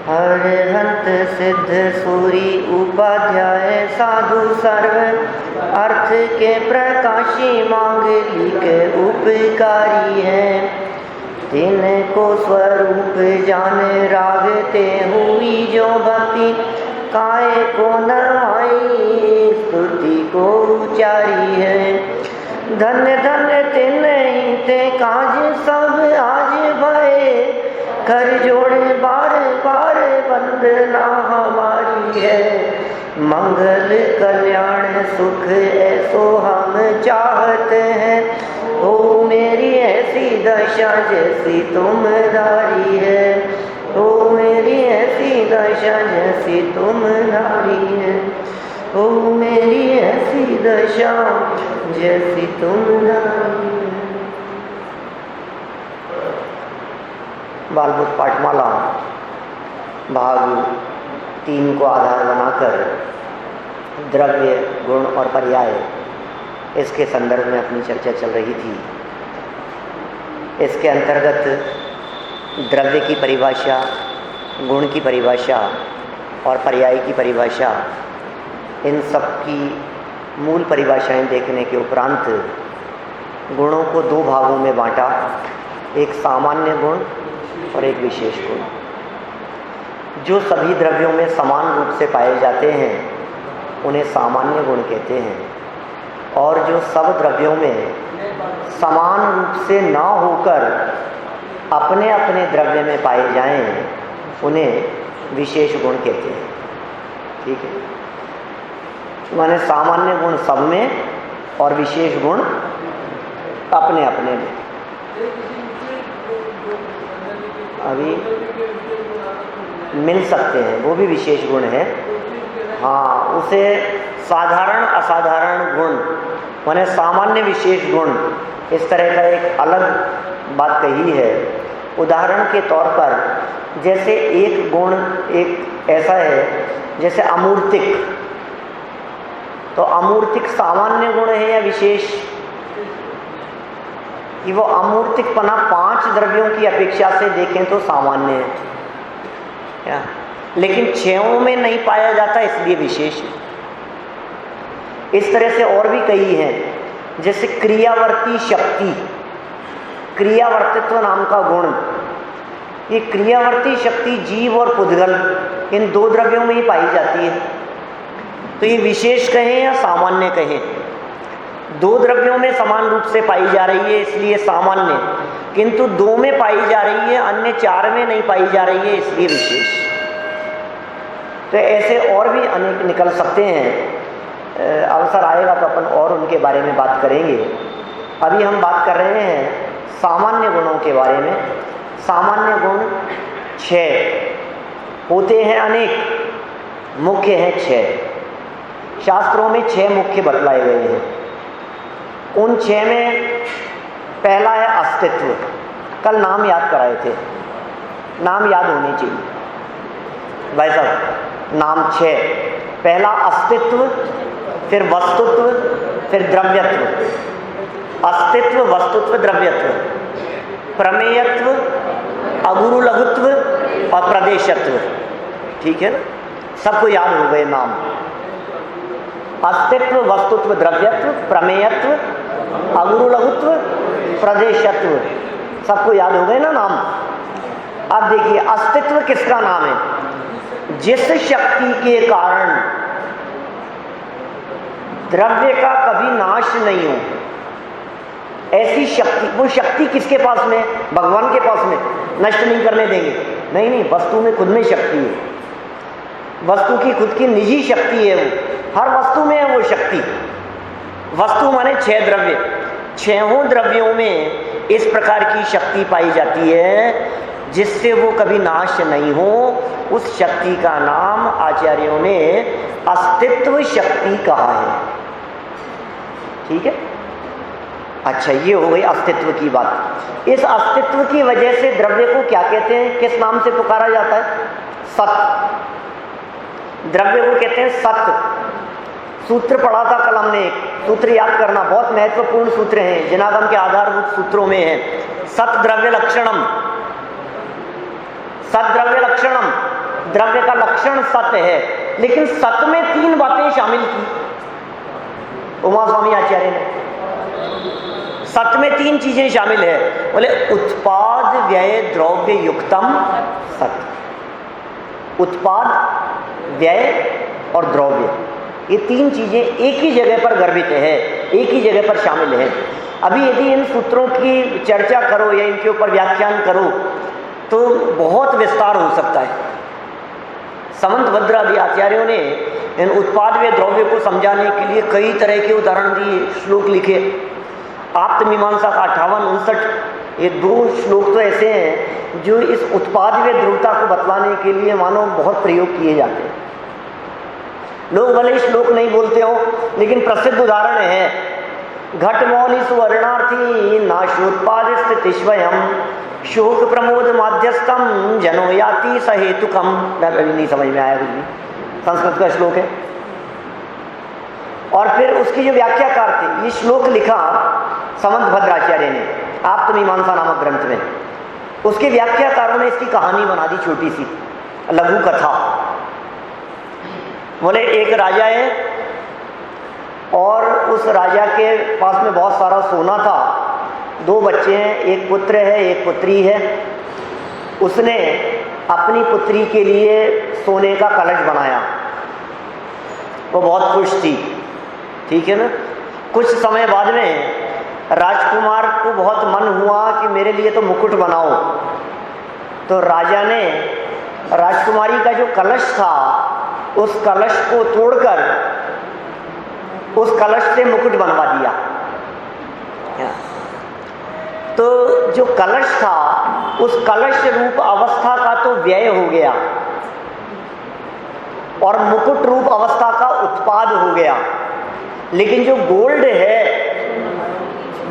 हरहंत सिद्ध सूरी उपाध्याय साधु सर्व अर्थ के प्रकाशी मांगलिक उपकारी है। तिनको स्वरूप जान रागते हुई जो भक्ति काय को नवाई स्तुति को उचारी है। धन्य धन्य तिन्हीं ते काज सब आज भये कर जोड़े बार बार वंदना हमारी है। मंगल कल्याण सुख ऐसो हम चाहते हैं। हो मेरी ऐसी दशा जैसी तुम्हारी है। हो मेरी ऐसी दशा जैसी तुम्हारी है। हो मेरी ऐसी दशा जैसी तुम्हारी है। बालबुद्ध पाठमाला भाग 3 को आधार बनाकर द्रव्य, गुण और पर्याय, इसके संदर्भ में अपनी चर्चा चल रही थी। इसके अंतर्गत द्रव्य की परिभाषा, गुण की परिभाषा और पर्याय की परिभाषा, इन सब की मूल परिभाषाएं देखने के उपरांत गुणों को 2 भागों में बांटा, एक सामान्य गुण और एक विशेष गुण। जो सभी द्रव्यों में समान रूप से पाए जाते हैं उन्हें सामान्य गुण कहते हैं, और जो सब द्रव्यों में समान रूप से न होकर अपने अपने द्रव्य में पाए जाएं उन्हें विशेष गुण कहते हैं। ठीक है, माने सामान्य गुण सब में और विशेष गुण अपने अपने में। अभी मिल सकते हैं, वो भी विशेष गुण है। हाँ, उसे साधारण असाधारण गुण माने सामान्य विशेष गुण, इस तरह का एक अलग बात कही है। उदाहरण के तौर पर जैसे एक गुण एक ऐसा है जैसे अमूर्तिक, तो अमूर्तिक सामान्य गुण है या विशेष? कि वो अमूर्तिकपना 5 द्रव्यों की अपेक्षा से देखें तो सामान्य है क्या? लेकिन 6 में नहीं पाया जाता इसलिए विशेष है। इस तरह से और भी कई हैं, जैसे क्रियावर्ती शक्ति, क्रियावर्तित्व नाम का गुण। ये क्रियावर्ती शक्ति जीव और पुद्गल इन 2 द्रव्यों में ही पाई जाती है। तो ये विशेष कहें या सामान्य कहें? 2 द्रव्यों में समान रूप से पाई जा रही है इसलिए सामान्य, किंतु 2 में पाई जा रही है, अन्य 4 में नहीं पाई जा रही है इसलिए विशेष। तो ऐसे और भी अनेक निकल सकते हैं। अवसर आएगा तो अपन और उनके बारे में बात करेंगे। अभी हम बात कर रहे हैं सामान्य गुणों के बारे में। सामान्य गुण 6 होते हैं, अनेक, मुख्य हैं 6। शास्त्रों में 6 मुख्य बतलाए गए हैं। उन 6 में पहला है अस्तित्व। कल नाम याद कराए थे, नाम याद होने चाहिए भाई साहब। नाम 6, पहला अस्तित्व, फिर वस्तुत्व, फिर द्रव्यत्व। अस्तित्व, वस्तुत्व, द्रव्यत्व, प्रमेयत्व, अगुरु लघुत्व और प्रदेशत्व। ठीक है ना, सबको याद हो गए नाम। अस्तित्व, वस्तुत्व, द्रव्यत्व, प्रमेयत्व, अगुरु लघुत्व, प्रदेशत्व, सबको याद हो गए ना नाम। अब देखिए, अस्तित्व किसका नाम है? जिस शक्ति के कारण द्रव्य का कभी नाश नहीं हो, ऐसी शक्ति। वो शक्ति किसके पास में? भगवान के पास में। नष्ट नहीं करने देंगे, नहीं नहीं, वस्तु में खुद में शक्ति है। वस्तु की खुद की निजी शक्ति है, वो हर वस्तु में है वो शक्ति। वस्तु माने 6 द्रव्य, 6 द्रव्यों में इस प्रकार की शक्ति पाई जाती है जिससे वो कभी नाश नहीं हो। उस शक्ति का नाम आचार्यों ने अस्तित्व शक्ति कहा है। ठीक है, अच्छा, ये हो गई अस्तित्व की बात। इस अस्तित्व की वजह से द्रव्य को क्या कहते हैं, किस नाम से पुकारा जाता है? सत। द्रव्य को कहते हैं सत। सूत्र पढ़ा था कल हमने, सूत्र याद करना, बहुत महत्वपूर्ण सूत्र हैं, जिनागम के आधारभूत सूत्रों में है। सत द्रव्य लक्षणम, सत द्रव्य लक्षणम, द्रव्य का लक्षण सत्य है, लेकिन सत्य में 3 बातें शामिल की उमा स्वामी आचार्य ने। सत्य में 3 चीजें शामिल है, बोले उत्पाद व्यय द्रव्य युक्तम सत्य। उत्पाद, व्यय और द्रव्य, ये 3 चीजें एक ही जगह पर गर्भित है, एक ही जगह पर शामिल है। अभी यदि इन सूत्रों की चर्चा करो या इनके ऊपर व्याख्यान करो तो बहुत विस्तार हो सकता है। समंतभद्र आदि आचार्यों ने इन उत्पाद व द्रव्य को समझाने के लिए कई तरह के उदाहरण दिए, श्लोक लिखे। आप्तमीमांसा का 58-59 ये 2 श्लोक तो ऐसे हैं जो इस उत्पाद व ध्रुवता को बतलाने के लिए मानो बहुत प्रयोग किए जाते हैं। लोग भले श्लोक नहीं बोलते हो, लेकिन प्रसिद्ध उदाहरण है घटमौली सुवर्णार्थी नाशोत्पाद स्थिति स्वयं शोक प्रमोद माध्यस्थम जनो याति सहेतुकम। अभी नहीं समझ में आया कुछ भी, संस्कृत का श्लोक है। और फिर उसकी जो व्याख्याकार थे, ये श्लोक लिखा समंतभद्राचार्य ने आप्तमीमांसा नामक ग्रंथ में। उसके व्याख्याकारों ने इसकी कहानी बना दी, छोटी सी लघु कथा। बोले एक राजा है और उस राजा के पास में बहुत सारा सोना था। 2 बच्चे हैं, एक पुत्र है एक पुत्री है। उसने अपनी पुत्री के लिए सोने का कलश बनाया, वो बहुत खुश थी, ठीक है ना। कुछ समय बाद में राजकुमार को बहुत मन हुआ कि मेरे लिए तो मुकुट बनाओ। तो राजा ने राजकुमारी का जो कलश था उस कलश को तोड़कर उस कलश से मुकुट बनवा दिया। तो जो कलश था उस कलश रूप अवस्था का तो व्यय हो गया और मुकुट रूप अवस्था का उत्पाद हो गया, लेकिन जो गोल्ड है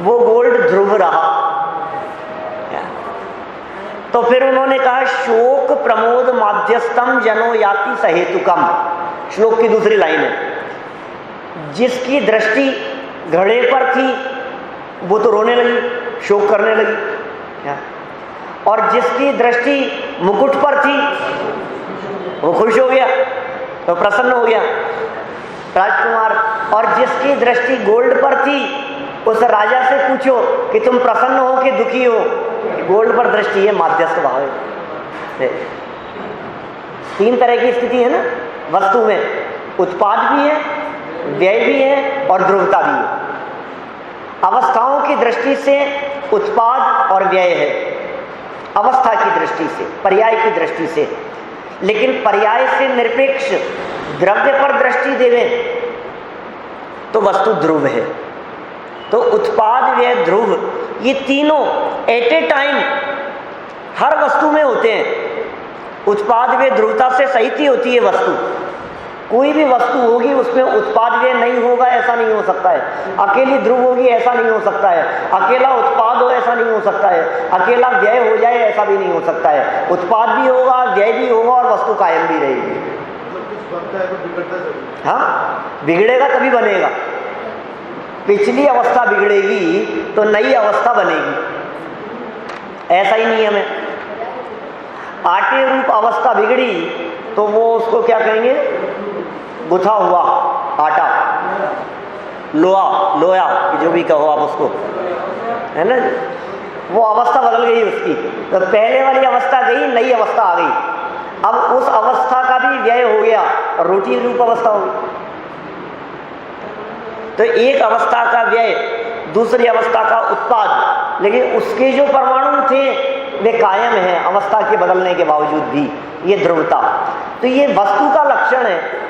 वो गोल्ड ध्रुव रहा। तो फिर उन्होंने कहा शोक प्रमोद माध्यस्थम जनो याति सहेतुकम। श्लोक की दूसरी लाइन है, जिसकी दृष्टि घड़े पर थी वो तो रोने लगी, शोक करने लगी, और जिसकी दृष्टि मुकुट पर थी वो खुश हो गया, तो प्रसन्न हो गया राजकुमार। और जिसकी दृष्टि गोल्ड पर थी उस राजा से पूछो कि तुम प्रसन्न हो कि दुखी हो, गोल्ड पर दृष्टि है, माध्यस्थ भाव है। 3 तरह की स्थिति है ना वस्तु में, उत्पाद भी है, व्यय भी है और ध्रुवता भी है। अवस्थाओं की दृष्टि से उत्पाद और व्यय है, अवस्था की दृष्टि से, पर्याय की दृष्टि से। लेकिन पर्याय से निरपेक्ष द्रव्य पर दृष्टि देवें तो वस्तु ध्रुव है। तो उत्पाद, व्यय, ध्रुव, ये तीनों एट ए टाइम हर वस्तु में होते हैं। उत्पाद व्यय ध्रुवता से सहित ही होती है वस्तु। कोई भी वस्तु होगी उसमें उत्पाद व्यय नहीं होगा ऐसा नहीं हो सकता है। अकेली ध्रुव होगी ऐसा नहीं हो सकता है। अकेला उत्पाद हो ऐसा नहीं हो सकता है। अकेला व्यय हो जाए ऐसा भी नहीं हो सकता है। उत्पाद भी होगा, व्यय भी होगा और वस्तु कायम भी रहेगी। हाँ, बिगड़ेगा तभी बनेगा। पिछली अवस्था बिगड़ेगी तो नई अवस्था बनेगी, ऐसा ही नियम है। आटे रूप अवस्था बिगड़ी तो वो उसको क्या कहेंगे, गुथा हुआ आटा, लोया जो भी कहो आप उसको, है ना। वो अवस्था बदल गई उसकी, तो पहले वाली अवस्था गई, नई अवस्था आ गई। अब उस अवस्था का भी व्यय हो गया और रोटी रूप अवस्था हो गई। तो एक अवस्था का व्यय, दूसरी अवस्था का उत्पाद, लेकिन उसके जो परमाणु थे वे कायम हैं अवस्था के बदलने के बावजूद भी। ये ध्रुवता, तो ये वस्तु का लक्षण है।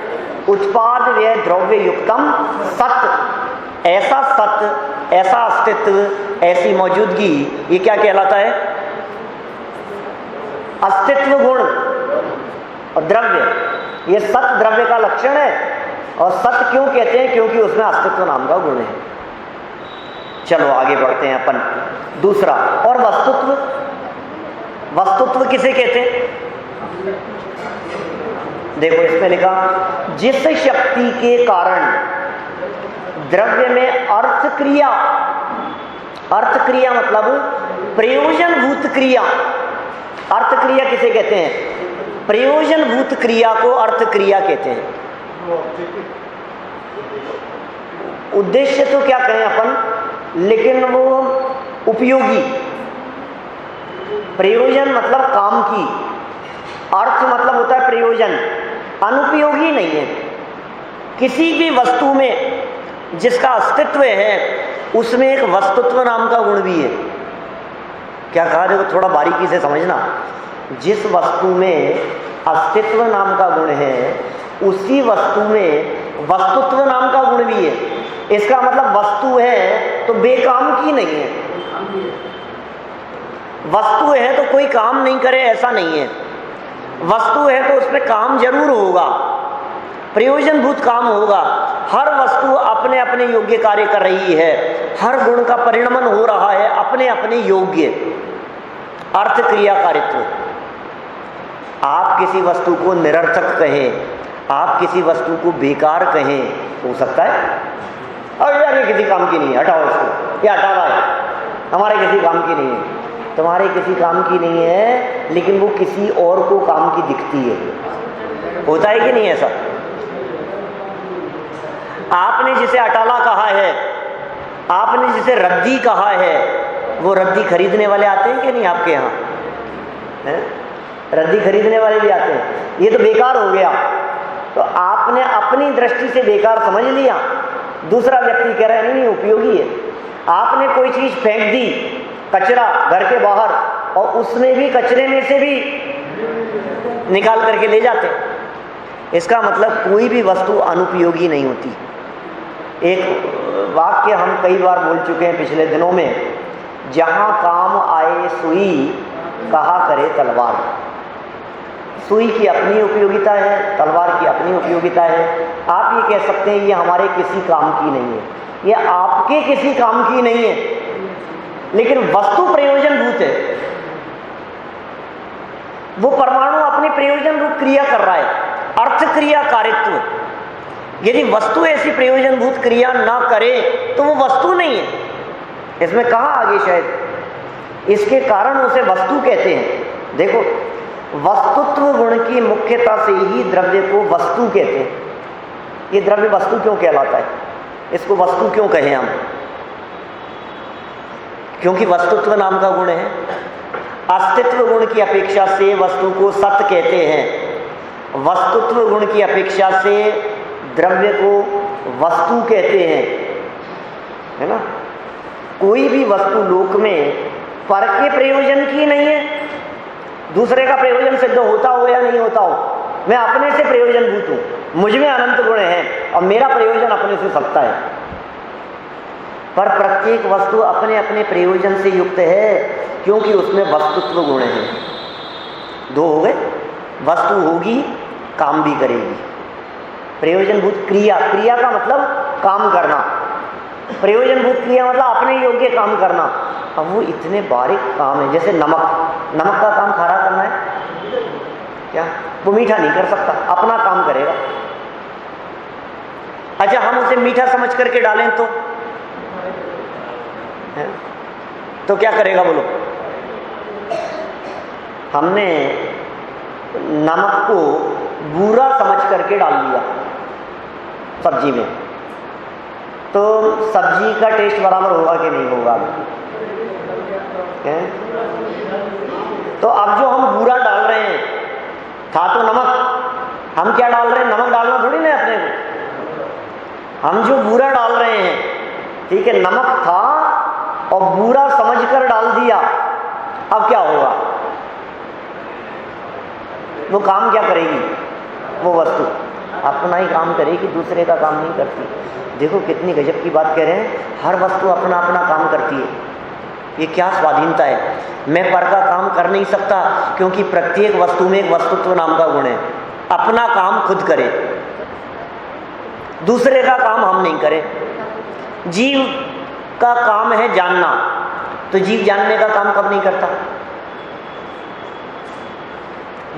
उत्पाद व्यय द्रव्य युक्तम सत्य, ऐसा सत्य, ऐसा अस्तित्व, ऐसी मौजूदगी, ये क्या कहलाता है, अस्तित्व गुण। और द्रव्य, ये सत्य द्रव्य का लक्षण है। और सत्य क्यों कहते हैं, क्योंकि उसमें अस्तित्व नाम का गुण है। चलो आगे बढ़ते हैं अपन। दूसरा, और वस्तुत्व, वस्तुत्व किसे कहते हैं, देखो इसमें लिखा, जिस शक्ति के कारण द्रव्य में अर्थ क्रिया, अर्थ क्रिया मतलब प्रयोजनभूत क्रिया। अर्थ क्रिया किसे कहते हैं, प्रयोजनभूत क्रिया को अर्थ क्रिया कहते हैं। उद्देश्य तो क्या कहें अपन, लेकिन वो उपयोगी। प्रयोजन मतलब काम की, अर्थ मतलब होता है प्रयोजन, अनुपयोगी नहीं है। किसी भी वस्तु में जिसका अस्तित्व है उसमें एक वस्तुत्व नाम का गुण भी है। क्या कहा, देखो थोड़ा बारीकी से समझना। जिस वस्तु में अस्तित्व नाम का गुण है उसी वस्तु में वस्तुत्व नाम का गुण भी है। इसका मतलब वस्तु है तो बेकाम की नहीं है। वस्तु है तो कोई काम नहीं करे ऐसा नहीं है। वस्तु है तो उसमें काम जरूर होगा, प्रयोजनभूत काम होगा। हर वस्तु अपने अपने योग्य कार्य कर रही है, हर गुण का परिणमन हो रहा है अपने अपने योग्य। अर्थ क्रियाकारित्व। आप किसी वस्तु को निरर्थक कहें, आप किसी वस्तु को बेकार कहें, हो सकता है और यार ये किसी काम की नहीं है, हटाओ इसको, ये हटा रहा है, हमारे किसी काम की नहीं है। तुम्हारे किसी काम की नहीं है, लेकिन वो किसी और को काम की दिखती है। होता है कि नहीं ऐसा? आपने जिसे अटाला कहा है, आपने जिसे रद्दी कहा है, वो रद्दी खरीदने वाले आते हैं कि नहीं आपके यहाँ? रद्दी खरीदने वाले भी आते हैं। ये तो बेकार हो गया, तो आपने अपनी दृष्टि से बेकार समझ लिया, दूसरा व्यक्ति कह रहा है नहीं उपयोगी है। आपने कोई चीज फेंक दी, कचरा घर के बाहर, और उसमें भी कचरे में से भी निकाल करके ले जाते हैं। इसका मतलब कोई भी वस्तु अनुपयोगी नहीं होती। एक वाक्य हम कई बार बोल चुके हैं पिछले दिनों में, जहां काम आए सुई कहा करे तलवार। सुई की अपनी उपयोगिता है, तलवार की अपनी उपयोगिता है। आप ये कह सकते हैं ये हमारे किसी काम की नहीं है, ये आपके किसी काम की नहीं है, लेकिन वस्तु प्रयोजनभूत है। वो परमाणु अपनी प्रयोजन रूप क्रिया कर रहा है, अर्थ क्रिया कारित्व। यदि वस्तु ऐसी प्रयोजनभूत क्रिया ना करे तो वो वस्तु नहीं है। इसमें कहा आगे शायद, इसके कारण उसे वस्तु कहते हैं। देखो, वस्तुत्व गुण की मुख्यता से ही द्रव्य को वस्तु कहते हैं। ये द्रव्य वस्तु क्यों कहलाता है, इसको वस्तु क्यों कहें हम? क्योंकि वस्तुत्व नाम का गुण है। अस्तित्व गुण की अपेक्षा से वस्तु को सत कहते हैं, वस्तुत्व गुण की अपेक्षा से द्रव्य को वस्तु कहते हैं, है ना? कोई भी वस्तु लोक में पर के प्रयोजन की नहीं है। दूसरे का प्रयोजन सिद्ध होता हो या नहीं होता हो, मैं अपने से प्रयोजनभूत हूं, मुझ में अनंत गुण है और मेरा प्रयोजन अपने से सकता है। पर प्रत्येक वस्तु अपने अपने प्रयोजन से युक्त है, क्योंकि उसमें वस्तुत्व गुण है। दो हो गए, वस्तु होगी, काम भी करेगी। प्रयोजनभूत क्रिया, क्रिया का मतलब काम करना, प्रयोजनभूत क्रिया मतलब अपने योग्य काम करना। अब वो इतने बारीक काम है, जैसे नमक, नमक का काम खारा करना है क्या? वो मीठा नहीं कर सकता, अपना काम करेगा। अच्छा, हम उसे मीठा समझ करके डालें तो है? तो क्या करेगा बोलो? हमने नमक को बुरा समझ करके डाल दिया सब्जी में, तो सब्जी का टेस्ट बराबर होगा कि नहीं होगा? तो अब जो हम बुरा डाल रहे हैं, था तो नमक, हम क्या डाल रहे हैं? नमक डालना थोड़ी ना अपने को। हम जो बुरा डाल रहे हैं, ठीक है, नमक था और बुरा समझकर डाल दिया, अब क्या होगा? वो काम क्या करेगी? वो वस्तु अपना ही काम करेगी, दूसरे का काम नहीं करती। देखो कितनी गजब की बात कह रहे हैं, हर वस्तु अपना अपना काम करती है। ये क्या स्वाधीनता है? मैं पर का काम कर नहीं सकता, क्योंकि प्रत्येक वस्तु में एक वस्तुत्व नाम का गुण है। अपना काम खुद करे, दूसरे का काम हम नहीं करें। जीव का काम है जानना, तो जीव जानने का काम कब नहीं करता?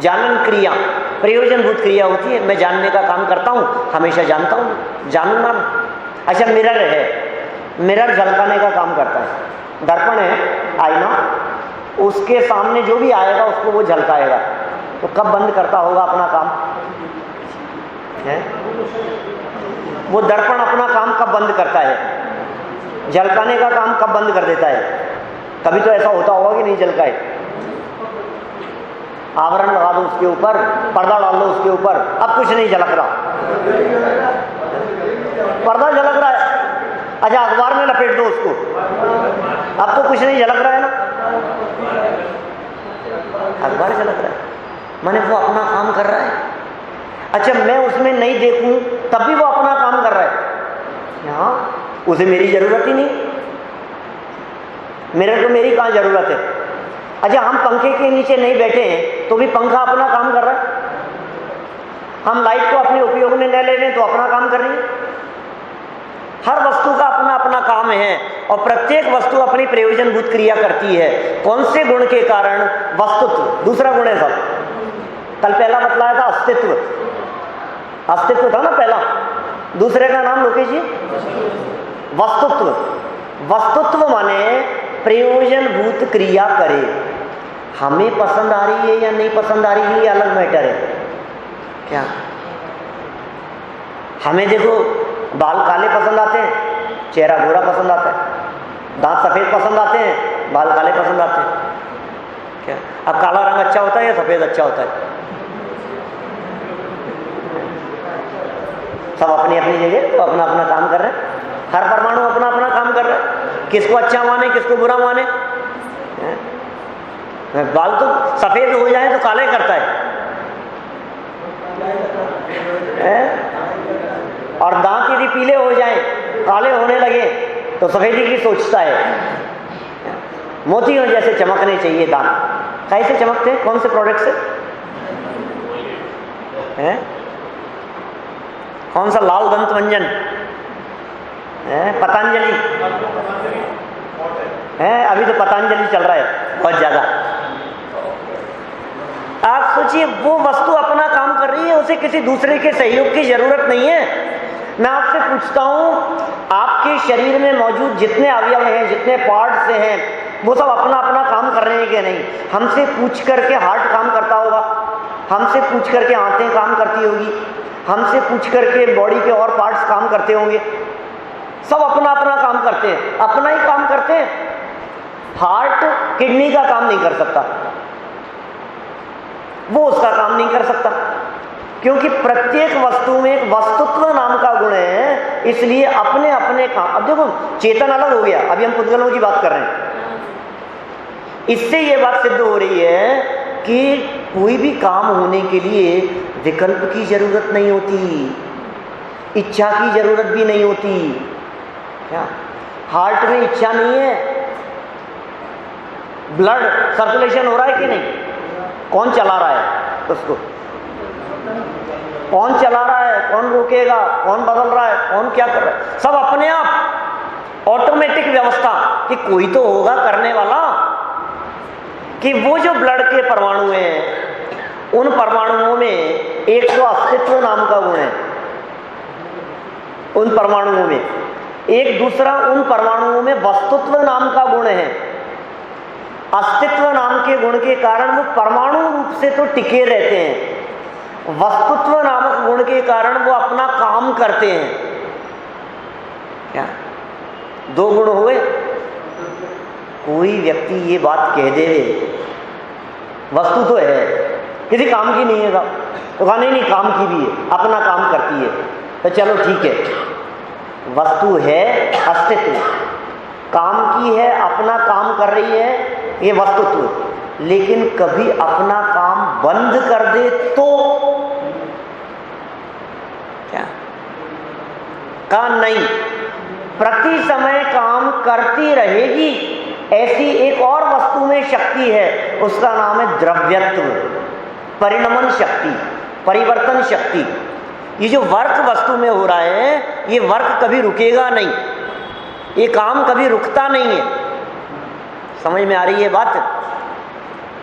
जानन क्रिया प्रयोजनभूत क्रिया होती है। मैं जानने का काम करता हूँ, हमेशा जानता हूँ, जानूंगा। अच्छा, मिरर है, मिरर झलकाने का काम करता है। दर्पण है, आईना, उसके सामने जो भी आएगा उसको वो झलकाएगा। तो कब बंद करता होगा अपना काम है? वो दर्पण अपना काम कब बंद करता है? झलकाने का काम कब बंद कर देता है? कभी तो ऐसा होता होगा कि नहीं झलकाए। आवरण लगा दो उसके ऊपर, पर्दा डाल दो उसके ऊपर, अब कुछ नहीं झलक रहा, पर्दा झलक रहा है। अच्छा अखबार में लपेट दो उसको, अब तो कुछ नहीं झलक रहा है ना, अखबार झलक रहा है, माने वो अपना काम कर रहा है। अच्छा मैं उसमें नहीं देखूं तब भी वो अपना काम कर रहा है। हाँ, उसे मेरी जरूरत ही नहीं, मेरे को मेरी कहाँ जरूरत है। अच्छा हम पंखे के नीचे नहीं बैठे हैं तो भी पंखा अपना काम कर रहा है। हम लाइट को अपने उपयोग में न ले रहे हैं तो अपना काम कर रही है। हर वस्तु का अपना अपना काम है और प्रत्येक वस्तु अपनी प्रयोजनभूत क्रिया करती है। कौन से गुण के कारण? वस्तुत्व, दूसरा गुण है सब। कल पहला बतलाया था अस्तित्व, अस्तित्व था ना पहला, दूसरे का नाम लोकेश जी वस्तुत्व। वस्तुत्व माने प्रयोजनभूत क्रिया करे। हमें पसंद आ रही है या नहीं पसंद आ रही है ये अलग मैटर है। क्या हमें देखो बाल काले पसंद आते हैं, चेहरा गोरा पसंद आता है, दांत सफेद पसंद आते हैं, बाल काले पसंद आते हैं। क्या अब काला रंग अच्छा होता है या सफेद अच्छा होता है? सब अपनी अपनी जगह तो अपना अपना काम कर रहे हैं। हर परमाणु अपना अपना काम कर रहा है, किसको अच्छा माने किसको बुरा माने। बाल तो सफेद हो जाए तो काले करता है, और दांत यदि पीले हो जाए काले होने लगे तो सफेदी की सोचता है। मोतियों जैसे चमकने चाहिए दांत। कैसे चमकते हैं? कौन से प्रोडक्ट से? कौन सा लाल दंत मंजन? पतंजलि है, अभी तो पतंजलि चल रहा है बहुत ज्यादा। आप सोचिए वो वस्तु अपना काम कर रही है, उसे किसी दूसरे के सहयोग की जरूरत नहीं है। मैं आपसे पूछता हूं आपके शरीर में मौजूद जितने अवयव हैं, जितने पार्ट्स हैं, वो सब अपना अपना काम कर रहे हैं कि नहीं? हमसे पूछ करके हार्ट काम करता होगा, हमसे पूछ करके आंतें काम करती होगी, हमसे पूछ करके बॉडी के और पार्ट्स काम करते होंगे। सब अपना अपना काम करते हैं, अपना ही काम करते हैं। हार्ट किडनी का काम नहीं कर सकता, वो उसका काम नहीं कर सकता, क्योंकि प्रत्येक वस्तु में एक वस्तुत्व नाम का गुण है, इसलिए अपने अपने काम। अब देखो चेतन अलग हो गया, अभी हम पुद्गलों की बात कर रहे हैं। इससे यह बात सिद्ध हो रही है कि कोई भी काम होने के लिए विकल्प की जरूरत नहीं होती, इच्छा की जरूरत भी नहीं होती। क्या हार्ट में इच्छा नहीं है? ब्लड सर्कुलेशन हो रहा है कि नहीं? कौन चला रहा है उसको? कौन चला रहा है? कौन रोकेगा? कौन बदल रहा है? कौन क्या कर रहा है? सब अपने आप ऑटोमेटिक व्यवस्था कि कोई तो होगा करने वाला। कि वो जो ब्लड के परमाणु हैं, उन परमाणुओं में एक तो अस्तित्व नाम का गुण है, उन परमाणुओं में एक दूसरा, उन परमाणुओं में वस्तुत्व नाम का गुण है। अस्तित्व नाम के गुण के कारण वो परमाणु रूप से तो टिके रहते हैं, वस्तुत्व नामक गुण के कारण वो अपना काम करते हैं। क्या दो गुण हुए? कोई व्यक्ति ये बात कह दे वस्तु तो है, किसी काम की नहीं है साहब, तो कहा नहीं काम की भी है, अपना काम करती है, तो चलो ठीक है, वस्तु है, अस्तित्व, काम की है, अपना काम कर रही है, ये वस्तुत्व। लेकिन कभी अपना काम बंद कर दे तो क्या? कहा नहीं, प्रति समय काम करती रहेगी। ऐसी एक और वस्तु में शक्ति है, उसका नाम है द्रव्यत्व, परिणमन शक्ति, परिवर्तन शक्ति। ये जो वर्क वस्तु में हो रहा है, ये वर्क कभी रुकेगा नहीं, ये काम कभी रुकता नहीं है। समझ में आ रही है बात?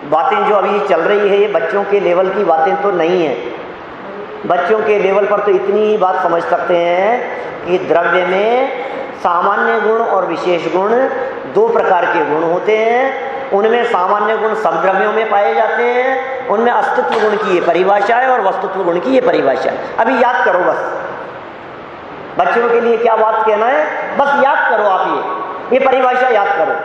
बातें जो अभी चल रही है ये बच्चों के लेवल की बातें तो नहीं है। बच्चों के लेवल पर तो इतनी ही बात समझ सकते हैं कि द्रव्य में सामान्य गुण और विशेष गुण दो प्रकार के गुण होते हैं। उनमें सामान्य गुण सब द्रव्यों में पाए जाते हैं, उनमें अस्तित्व गुण की ये परिभाषा है और वस्तुत्व गुण की ये परिभाषा है। अभी याद करो, बस बच्चों के लिए क्या बात कहना है, बस याद करो आप ये परिभाषा याद करो।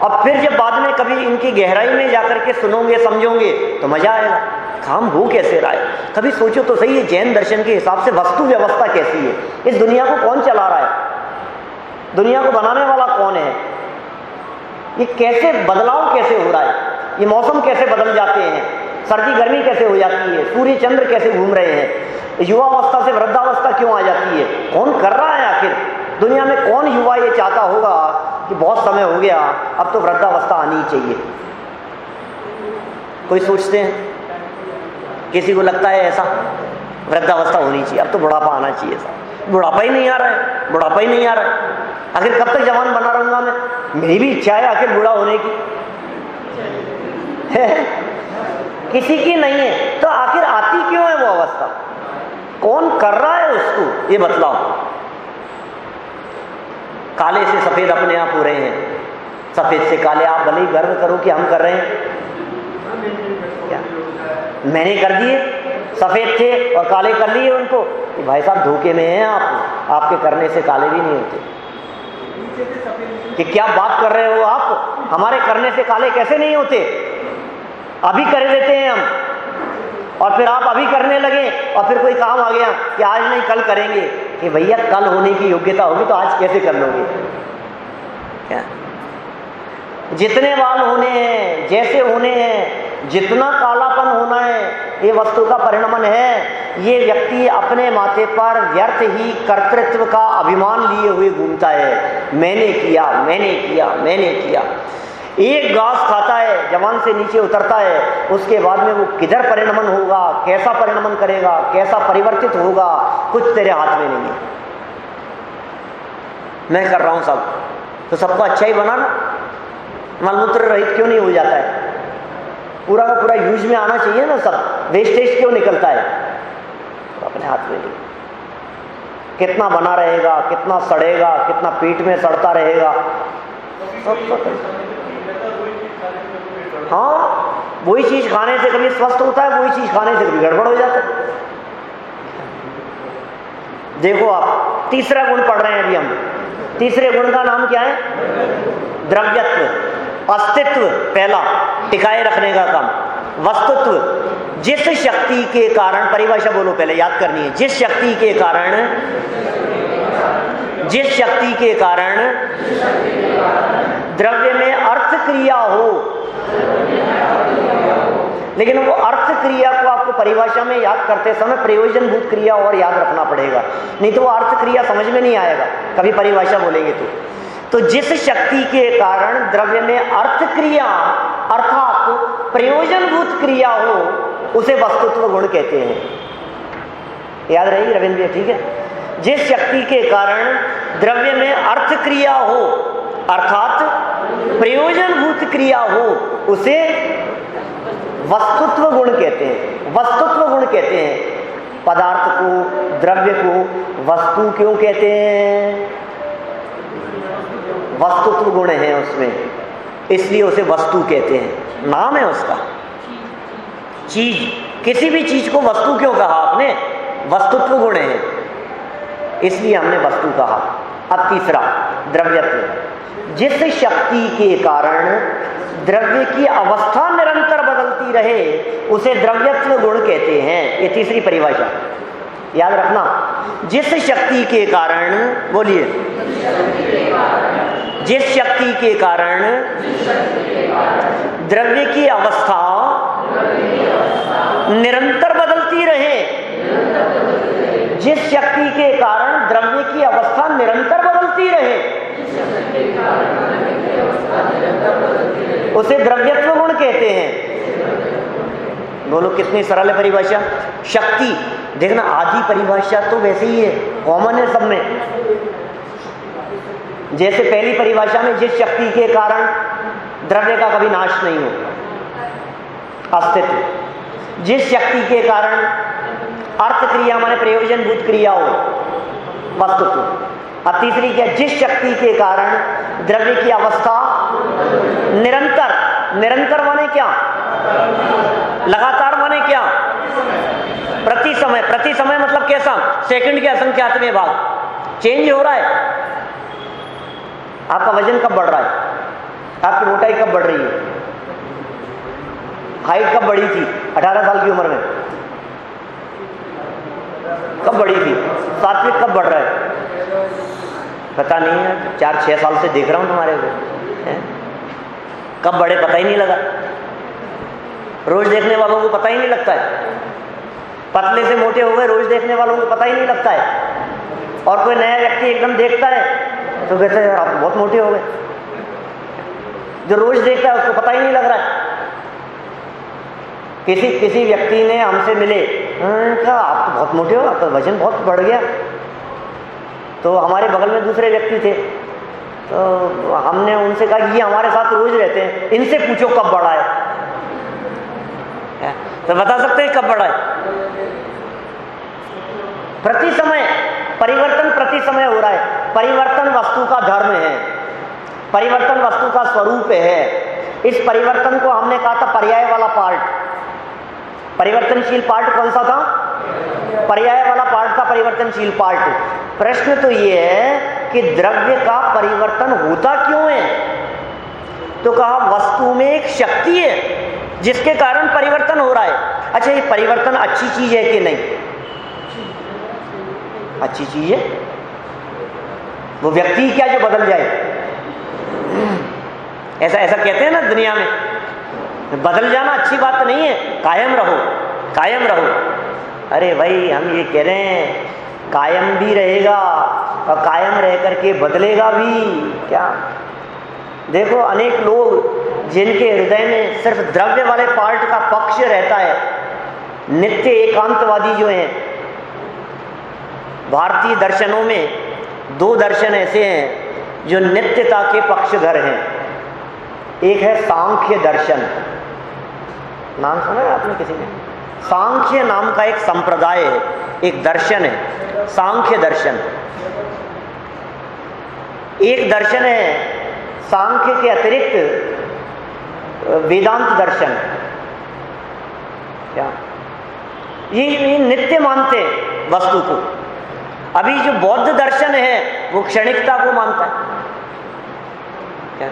अब फिर जब बाद में कभी इनकी गहराई में जाकर के सुनोगे समझोगे तो मजा आएगा। काम हो कैसे रहा है, कभी सोचो तो सही है। जैन दर्शन के हिसाब से वस्तु व्यवस्था कैसी है, इस दुनिया को कौन चला रहा है, दुनिया को बनाने वाला कौन है, ये कैसे बदलाव कैसे हो रहा है, ये मौसम कैसे बदल जाते हैं, सर्दी गर्मी कैसे हो जाती है, सूर्य चंद्र कैसे घूम रहे हैं, युवावस्था से वृद्धावस्था क्यों आ जाती है, कौन कर रहा है आखिर दुनिया में? कौन युवा ये चाहता होगा कि बहुत समय हो गया, अब तो वृद्धावस्था आनी चाहिए? कोई सोचते हैं, किसी को लगता है ऐसा वृद्धावस्था होनी चाहिए, अब तो बुढ़ापा आना चाहिए? बुढ़ापा ही नहीं आ रहा है, बुढ़ापा ही नहीं आ रहा है। आखिर कब तक जवान बना रहूंगा मैं? मेरी भी इच्छा है आखिर बूढ़ा होने की, किसी की नहीं है। तो आखिर आती क्यों है वो अवस्था, कौन कर रहा है उसको, ये बतलाओ। काले से सफेद अपने आप हो रहे हैं, सफेद से काले। आप भले ही गर्व करो कि हम कर रहे हैं, क्या मैंने कर दिए? सफेद थे और काले कर लिए उनको कि भाई साहब धोखे में हैं आप, आपके करने से काले भी नहीं होते। कि क्या बात कर रहे हो आप, हमारे करने से काले कैसे नहीं होते? अभी कर देते हैं हम, और फिर आप अभी करने लगे और फिर कोई काम आ गया कि आज नहीं कल करेंगे, कि भैया कल होने की योग्यता होगी तो आज कैसे कर लोगे? क्या जितने बाल होने हैं, जैसे होने हैं, जितना कालापन होना है, ये वस्तु का परिणमन है। ये व्यक्ति अपने माथे पर व्यर्थ ही कर्तृत्व का अभिमान लिए हुए घूमता है, मैंने किया मैंने किया मैंने किया। एक घास खाता है, जवान से नीचे उतरता है, उसके बाद में वो किधर परिणमन होगा, कैसा परिणमन करेगा, कैसा परिवर्तित होगा, कुछ तेरे हाथ में नहीं है। मैं कर रहा हूं सब, तो सबको अच्छा ही बना ना, मलमूत्र रहित क्यों नहीं हो जाता है? पूरा का पूरा यूज में आना चाहिए ना, सब वेस्टेज क्यों निकलता है? तो अपने हाथ में नहीं। कितना बना रहेगा, कितना सड़ेगा, कितना पेट में सड़ता रहेगा, सब हाँ, वही चीज खाने से कभी स्वस्थ होता है, वही चीज खाने से कभी गड़बड़ हो जाता है। देखो आप तीसरा गुण पढ़ रहे हैं अभी हम। तीसरे गुण का नाम क्या है? द्रव्यत्व, अस्तित्व पहला, टिकाए रखने का काम। वस्तुत्व, जिस शक्ति के कारण, परिभाषा बोलो पहले, याद करनी है। जिस शक्ति के कारण, जिस शक्ति के कारण द्रव्य में अर्थ क्रिया हो, लेकिन वो अर्थ क्रिया को आपको परिभाषा में याद करते समय प्रयोजनभूत क्रिया और याद रखना पड़ेगा, नहीं तो वो अर्थ क्रिया समझ में नहीं आएगा कभी परिभाषा बोलेंगे तो जिस शक्ति के कारण द्रव्य में अर्थ क्रिया अर्थात प्रयोजनभूत क्रिया हो, उसे वस्तुत्व गुण कहते हैं। याद रहेगी रविंद्र भैया, ठीक है? जिस शक्ति के कारण द्रव्य में अर्थ क्रिया हो अर्थात प्रयोजनभूत क्रिया हो, उसे वस्तुत्व गुण कहते हैं। वस्तुत्व गुण कहते हैं। पदार्थ को, द्रव्य को वस्तु क्यों कहते हैं? वस्तुत्व गुण है उसमें, इसलिए उसे वस्तु कहते हैं, नाम है उसका। चीज, किसी भी चीज को वस्तु क्यों कहा आपने? वस्तुत्व गुण है, इसलिए हमने वस्तु कहा। अब तीसरा, द्रव्यत्व, जिस शक्ति के कारण द्रव्य की अवस्था निरंतर बदलती रहे, उसे द्रव्यत्व गुण कहते हैं। ये तीसरी परिभाषा याद रखना। जिस शक्ति के कारण, बोलिए, जिस शक्ति के कारण द्रव्य की अवस्था निरंतर बदलती रहे, जिस शक्ति के कारण द्रव्य की अवस्था निरंतर बदलती रहे, उसे द्रव्यत्व गुण कहते हैं। बोलो कितनी सरल है परिभाषा। शक्ति, देखना आधी परिभाषा तो वैसे ही है, कॉमन है सब में। जैसे पहली परिभाषा में जिस शक्ति के कारण द्रव्य का कभी नाश नहीं हो, अस्तित्व। जिस शक्ति के कारण अर्थ क्रिया माने प्रयोजनभूत क्रिया हो, वस्तुत्व। अब तीसरी क्या? जिस शक्ति के कारण द्रव्य की अवस्था निरंतर। निरंतर माने क्या? लगातार माने क्या? प्रति समय। प्रति समय मतलब कैसा? सेकंड के असंख्यातवें भाग। चेंज हो रहा है। आपका वजन कब बढ़ रहा है? आपकी मोटाई कब बढ़ रही है? हाइट कब बढ़ी थी 18 साल की उम्र में? कब बढ़ी थी? सात्विक कब बढ़ रहा है? पता नहीं है, 4-6 साल से देख रहा हूं तुम्हारे को। कब बढ़े पता ही नहीं लगा। रोज देखने वालों को पता ही नहीं लगता है। पतले से मोटे हो गए रोज देखने वालों को पता ही नहीं लगता है। और कोई नया व्यक्ति एकदम देखता है तो कहते हैं यार आप बहुत मोटे हो गए। जो रोज देखता है उसको पता ही नहीं लग रहा है। किसी व्यक्ति ने हमसे मिले, कहा आप तो बहुत मोटे हो, आपका वजन बहुत बढ़ गया। तो हमारे बगल में दूसरे व्यक्ति थे, तो हमने उनसे कहा ये हमारे साथ रोज रहते हैं, इनसे पूछो कब बढ़ा है। तो बता सकते हैं कब बढ़ा है? प्रति समय परिवर्तन, प्रति समय हो रहा है। परिवर्तन वस्तु का धर्म है, परिवर्तन वस्तु का स्वरूप है। इस परिवर्तन को हमने कहा था पर्याय वाला पार्ट। परिवर्तनशील पार्ट कौन सा था? पर्याय वाला पार्ट था परिवर्तनशील पार्ट। प्रश्न तो ये है कि द्रव्य का परिवर्तन होता क्यों है? तो कहा वस्तु में एक शक्ति है जिसके कारण परिवर्तन हो रहा है। अच्छा, ये परिवर्तन अच्छी चीज है कि नहीं? अच्छी चीज है। वो व्यक्ति क्या जो बदल जाए, ऐसा कहते हैं ना दुनिया में, बदल जाना अच्छी बात नहीं है, कायम रहो, कायम रहो। अरे भाई हम ये कह रहे हैं कायम भी रहेगा और कायम रह करके बदलेगा भी क्या? देखो अनेक लोग जिनके हृदय में सिर्फ द्रव्य वाले पार्ट का पक्ष रहता है, नित्य एकांतवादी जो हैं। भारतीय दर्शनों में 2 दर्शन ऐसे हैं जो नित्यता के पक्षधर हैं। एक है सांख्य दर्शन, नाम सुना है आपने किसी ने? सांख्य नाम का एक संप्रदाय है, एक दर्शन है, सांख्य दर्शन। एक दर्शन है सांख्य के अतिरिक्त वेदांत दर्शन। क्या ये नित्य मानते हैं वस्तु को। अभी जो बौद्ध दर्शन है वो क्षणिकता को मानता है। क्या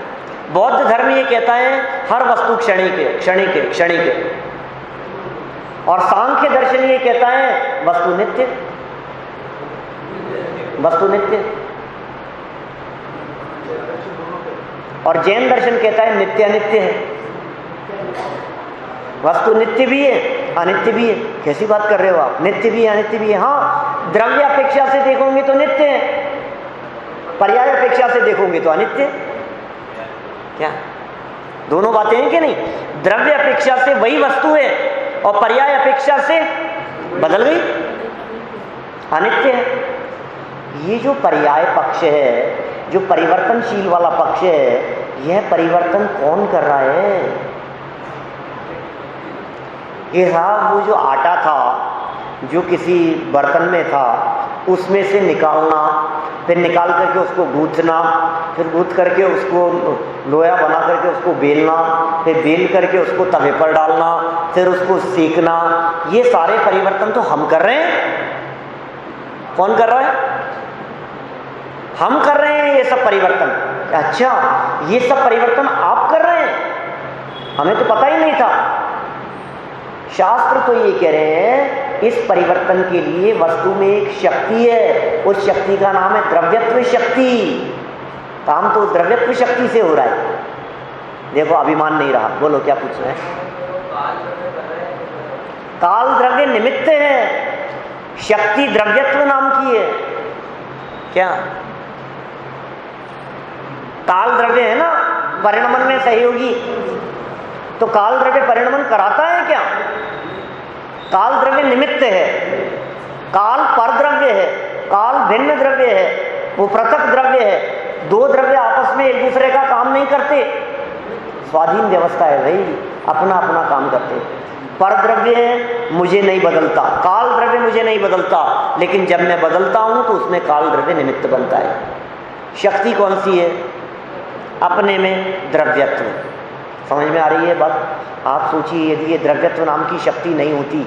बौद्ध धर्म ये कहता है हर वस्तु क्षणिक है, क्षणिक है, क्षणिक है। और सांख्य दर्शन ये कहता है वस्तु नित्य, वस्तु नित्य। और जैन दर्शन कहता है नित्य अनित्य है, वस्तु नित्य भी है अनित्य भी है। कैसी बात कर रहे हो आप? नित्य भी है अनित्य भी है। हाँ, द्रव्य अपेक्षा से देखोगे तो नित्य है, पर्याय अपेक्षा से देखोगे तो अनित्य। क्या दोनों बातें हैं कि नहीं? द्रव्य अपेक्षा से वही वस्तु है और पर्याय अपेक्षा से बदल गई, अनित्य है। ये जो पर्याय पक्ष है, जो परिवर्तनशील वाला पक्ष है, यह परिवर्तन कौन कर रहा है? ये साहब वो जो आटा था जो किसी बर्तन में था उसमें से निकालना, फिर निकाल करके उसको गूंथना, फिर गूंथ करके उसको लोया बना करके उसको बेलना, फिर बेल करके उसको तवे पर डालना, फिर उसको सेकना, ये सारे परिवर्तन तो हम कर रहे हैं। कौन कर रहा है? हम कर रहे हैं ये सब परिवर्तन। अच्छा, ये सब परिवर्तन आप कर रहे हैं, हमें तो पता ही नहीं था। शास्त्र तो ये कह रहे हैं इस परिवर्तन के लिए वस्तु में एक शक्ति है, उस शक्ति का नाम है द्रव्यत्व शक्ति। काम तो द्रव्यत्व शक्ति से हो रहा है। देखो अभिमान नहीं रहा, बोलो क्या पूछ रहे हैं? काल द्रव्य निमित्त है, शक्ति द्रव्यत्व नाम की है। क्या काल द्रव्य है ना परिणमन में सहयोगी, तो काल द्रव्य परिणमन कराता है क्या? काल द्रव्य निमित्त है, काल पर द्रव्य है, काल भिन्न द्रव्य है, वो पृथक द्रव्य है। 2 द्रव्य आपस में एक दूसरे का काम नहीं करते, स्वाधीन व्यवस्था है भाई, अपना अपना काम करते। पर द्रव्य है, मुझे नहीं बदलता, काल द्रव्य मुझे नहीं बदलता, लेकिन जब मैं बदलता हूं तो उसमें काल द्रव्य निमित्त बनता है। शक्ति कौन सी है? अपने में द्रव्यत्व। समझ में आ रही है बात? आप सोचिए, यदि ये द्रव्यत्व नाम की शक्ति नहीं होती,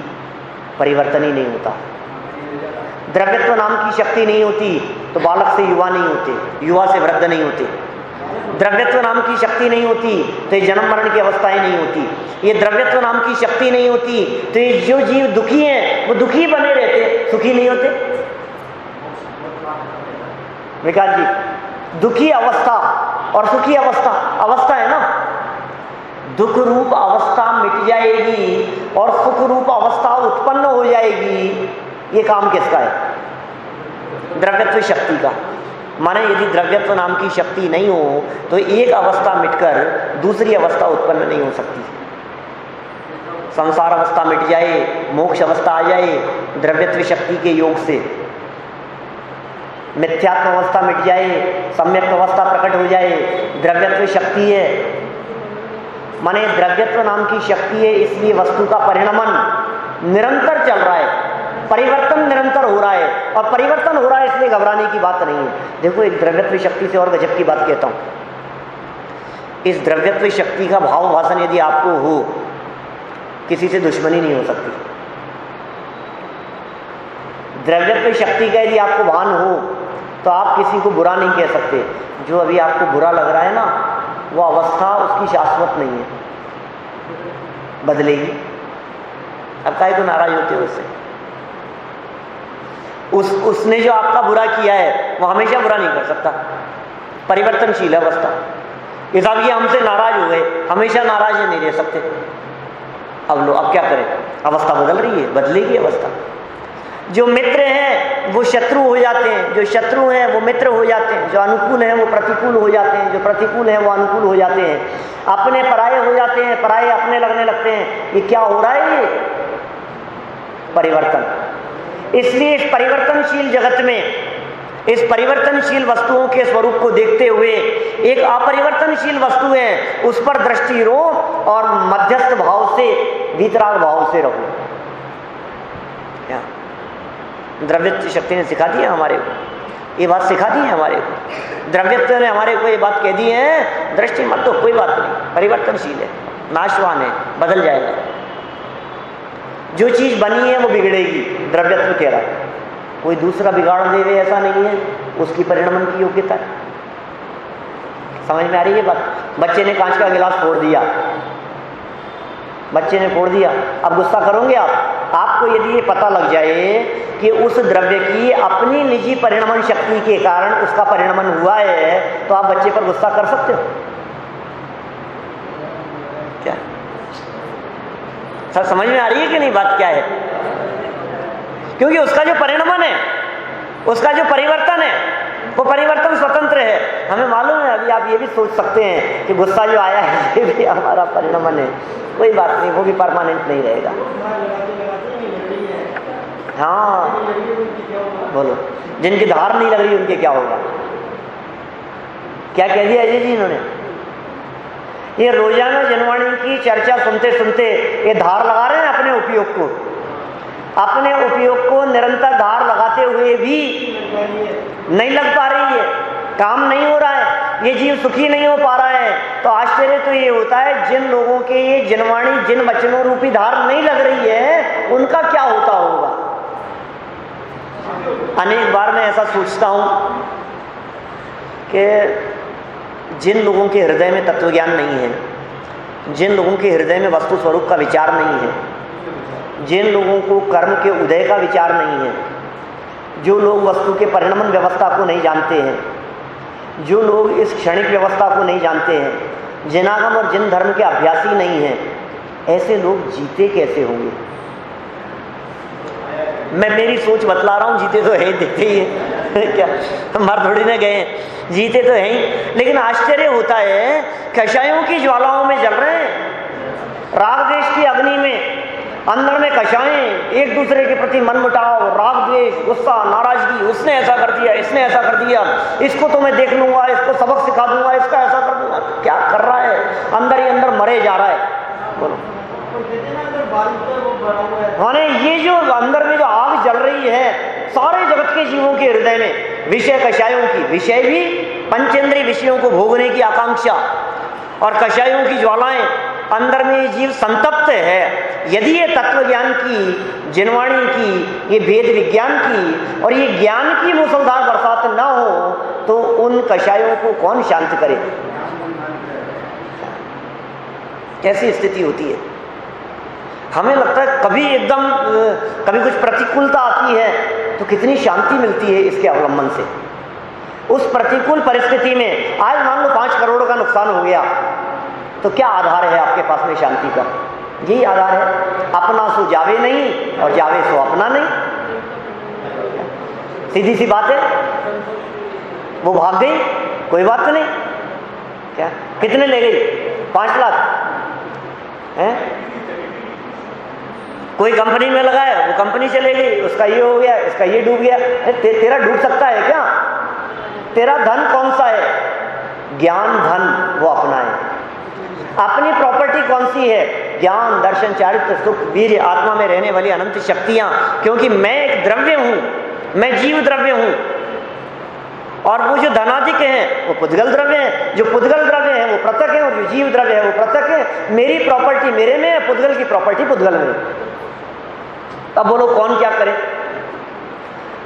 परिवर्तन ही नहीं होता। द्रव्यत्व नाम की शक्ति नहीं होती तो बालक से युवा नहीं होते, युवा से वृद्ध नहीं होते। द्रव्यत्व नाम की शक्ति नहीं होती तो ये जन्म मरण की अवस्थाएं नहीं होती। ये द्रव्यत्व नाम की शक्ति नहीं होती तो ये जो जीव दुखी हैं वो दुखी बने रहते, सुखी नहीं होते। विकास जी, दुखी अवस्था और सुखी अवस्था, अवस्था है ना। दुख रूप अवस्था मिट जाएगी और सुख रूप अवस्था उत्पन्न हो जाएगी। ये काम किसका है? द्रव्यत्व शक्ति का। माने यदि द्रव्यत्व नाम की शक्ति नहीं हो तो एक अवस्था मिटकर दूसरी अवस्था उत्पन्न नहीं हो सकती। संसार अवस्था मिट जाए, मोक्ष अवस्था आ जाए द्रव्यत्व शक्ति के योग से, मिथ्यात्व अवस्था मिट जाए, सम्यक अवस्था प्रकट हो जाए, द्रव्यत्व शक्ति है। माने द्रव्यत्व नाम की शक्ति है, इसलिए वस्तु का परिणमन निरंतर चल रहा है, परिवर्तन निरंतर हो रहा है। और परिवर्तन हो रहा है इसलिए घबराने की बात नहीं है। देखो, एक द्रव्यत्व शक्ति से और गजब की बात कहता हूं। इस द्रव्यत्व शक्ति का भाव भाषण यदि आपको हो, किसी से दुश्मनी नहीं हो सकती। द्रव्यत्व शक्ति का यदि आपको भान हो तो आप किसी को बुरा नहीं कह सकते। जो अभी आपको बुरा लग रहा है ना, वो अवस्था उसकी शाश्वत नहीं है, बदलेगी। अब काहे को नाराज होते हो उससे? उसने जो आपका बुरा किया है वो हमेशा बुरा नहीं कर सकता, परिवर्तनशील है अवस्था। ये साहब ये हमसे नाराज हो गए, हमेशा नाराज नहीं रह सकते। अब लो, अब क्या करें? अवस्था बदल रही है, बदलेगी अवस्था। जो मित्र हैं वो शत्रु हो जाते हैं, जो शत्रु हैं वो मित्र हो जाते हैं, जो अनुकूल हैं वो प्रतिकूल हो जाते हैं, जो प्रतिकूल हैं वो अनुकूल हो जाते हैं, अपने पराये हो जाते हैं, पराये अपने लगने लगते हैं। ये क्या हो रहा है? ये परिवर्तन। इसलिए इस परिवर्तनशील जगत में, इस परिवर्तनशील वस्तुओं के स्वरूप को देखते हुए एक अपरिवर्तनशील वस्तु है उस पर दृष्टि रो और मध्यस्थ भाव से, वितराग भाव से रहो। क्या द्रव्यत्व शक्ति ने सिखा दिया हमारे को, ये बात सिखा दी है हमारे को। द्रव्यत्व ने हमारे को ये बात कह दी है, दृष्टि मत दो, कोई बात नहीं, परिवर्तनशील है, नाशवान है, बदल जाएगा। जो चीज बनी है वो बिगड़ेगी, द्रव्यत्व कह रहा है। कोई दूसरा बिगाड़ देवे ऐसा नहीं है, उसकी परिणमन की योग्यता है। समझ में आ रही है बात? बच्चे ने कांच का गिलास फोड़ दिया, बच्चे ने फोड़ दिया, अब गुस्सा करोगे आप? आपको यदि ये पता लग जाए कि उस द्रव्य की अपनी निजी परिणमन शक्ति के कारण उसका परिणमन हुआ है, तो आप बच्चे पर गुस्सा कर सकते हो क्या? सर समझ में आ रही है कि नहीं बात क्या है? क्योंकि उसका जो परिणमन है, उसका जो परिवर्तन है, वो परिवर्तन स्वतंत्र है। हमें मालूम है, अभी आप ये भी सोच सकते हैं कि गुस्सा जो आया है ये भी हमारा परिणमन है, कोई बात नहीं, वो भी परमानेंट नहीं रहेगा। हाँ बोलो, जिनकी धार नहीं लग रही उनके क्या होगा? क्या कह दिया अजय जी इन्होंने? ये रोजाना जनवाणी की चर्चा सुनते सुनते ये धार लगा रहे हैं अपने उपयोग को, अपने उपयोग को निरंतर धार लगाते हुए भी नहीं लग पा रही है, काम नहीं हो रहा है, ये जीव सुखी नहीं हो पा रहा है। तो आश्चर्य तो ये होता है, जिन लोगों के ये जनवाणी, जिन वचनों रूपी धार नहीं लग रही है, उनका क्या होता होगा? अनेक बार मैं ऐसा सोचता हूं कि जिन लोगों के हृदय में तत्वज्ञान नहीं है, जिन लोगों के हृदय में वस्तु स्वरूप का विचार नहीं है, जिन लोगों को कर्म के उदय का विचार नहीं है, जो लोग वस्तु के परिणमन व्यवस्था को नहीं जानते हैं, जो लोग इस क्षणिक व्यवस्था को नहीं जानते हैं, जिनागम और जिन धर्म के अभ्यासी नहीं हैं, ऐसे लोग जीते कैसे होंगे? मैं मेरी सोच बतला रहा हूँ, जीते तो है, देखते ही है क्या, मर थोड़ी ना गए, जीते तो है ही। लेकिन आश्चर्य होता है, कषायों की ज्वालाओं में जल रहे हैं, राग द्वेष की अग्नि में, अंदर में कषाएं, एक दूसरे के प्रति मनमुटाव, राग द्वेष, गुस्सा, नाराजगी, उसने ऐसा कर दिया, इसने ऐसा कर दिया, इसको तो मैं देख लूंगा, इसको सबक सिखा दूंगा, इसका ऐसा कर दूंगा। क्या कर रहा है? अंदर ही अंदर मरे जा रहा है। बोलो, माने ये जो अंदर में जो आग जल रही है सारे जगत के जीवों के हृदय में, विषय कषायों की, विषय भी पंचेंद्रिय विषयों को भोगने की आकांक्षा और कषायों की ज्वालाएं अंदर में ये जीव संतप्त है। यदि ये तत्व ज्ञान की, जिनवाणी की, ये भेद विज्ञान की और ये ज्ञान की मूसलधार बरसात न हो तो उन कषायों को कौन शांत करे? कैसी स्थिति होती है? हमें लगता है कभी एकदम कभी कुछ प्रतिकूलता आती है तो कितनी शांति मिलती है इसके अवलंबन से। उस प्रतिकूल परिस्थिति में आज मान लो 5 करोड़ का नुकसान हो गया तो क्या आधार है आपके पास में शांति का? यही आधार है, अपना सो जावे नहीं और जावे सो अपना नहीं। सीधी सी बात है। वो भाग गई, कोई बात नहीं। क्या कितने ले गई? 5 लाख है? कोई कंपनी में लगाया, वो कंपनी चले गई, उसका ये हो गया, इसका ये डूब गया। तेरा डूब सकता है क्या? तेरा धन कौन सा है? ज्ञान धन, वो अपना है। अपनी प्रॉपर्टी कौन सी है? ज्ञान, दर्शन, चारित्र, सुख, वीर्य, आत्मा में रहने वाली अनंत शक्तियां। क्योंकि मैं एक द्रव्य हूं, मैं जीव द्रव्य हूं और वो जो धनाधिक हैं वो पुद्गल द्रव्य हैं। जो पुद्गल द्रव्य हैं वो पृथक हैं और जो जीव द्रव्य है वो पृथक है। मेरी प्रॉपर्टी मेरे में है, पुद्गल की प्रॉपर्टी पुद्गल में। अब बोलो कौन क्या करे?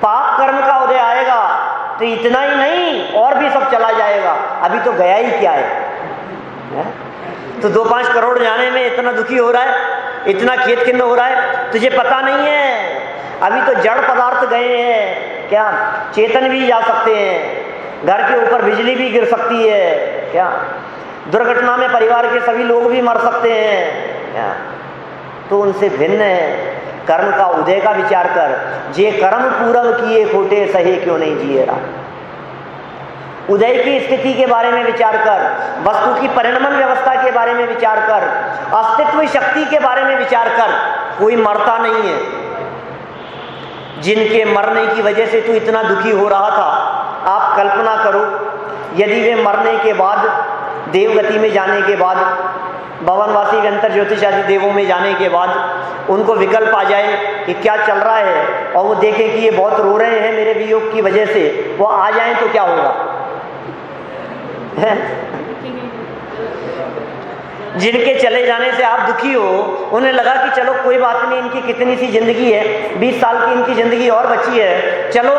पाप कर्म का उदय आएगा तो इतना ही नहीं और भी सब चला जाएगा। अभी तो गया ही क्या है? तो 2-5 करोड़ जाने में इतना दुखी हो रहा है, इतना खेत खिन्न हो रहा है, तुझे पता नहीं है अभी तो जड़ पदार्थ गए हैं। क्या चेतन भी जा सकते हैं, घर के ऊपर बिजली भी गिर सकती है। क्या दुर्घटना में परिवार के सभी लोग भी मर सकते हैं। क्या तो उनसे भिन्न है। कर्म का उदय का विचार कर, जे कर्म पूरब किए खोटे सहे क्यों नहीं जिए रहा। उदय की स्थिति के बारे में विचार कर, वस्तु की परिणमन व्यवस्था के बारे में विचार कर, अस्तित्व शक्ति के बारे में विचार कर। कोई मरता नहीं है। जिनके मरने की वजह से तू इतना दुखी हो रहा था, आप कल्पना करो यदि वे मरने के बाद, देवगति में जाने के बाद, भवनवासी व्यंतर ज्योतिष आदि देवों में जाने के बाद उनको विकल्प आ जाए कि क्या चल रहा है और वो देखें कि ये बहुत रो रहे हैं मेरे वियोग की वजह से, वो आ जाएं तो क्या होगा? जिनके चले जाने से आप दुखी हो, उन्हें लगा कि चलो कोई बात नहीं, इनकी कितनी सी जिंदगी है, 20 साल की इनकी जिंदगी और बची है, चलो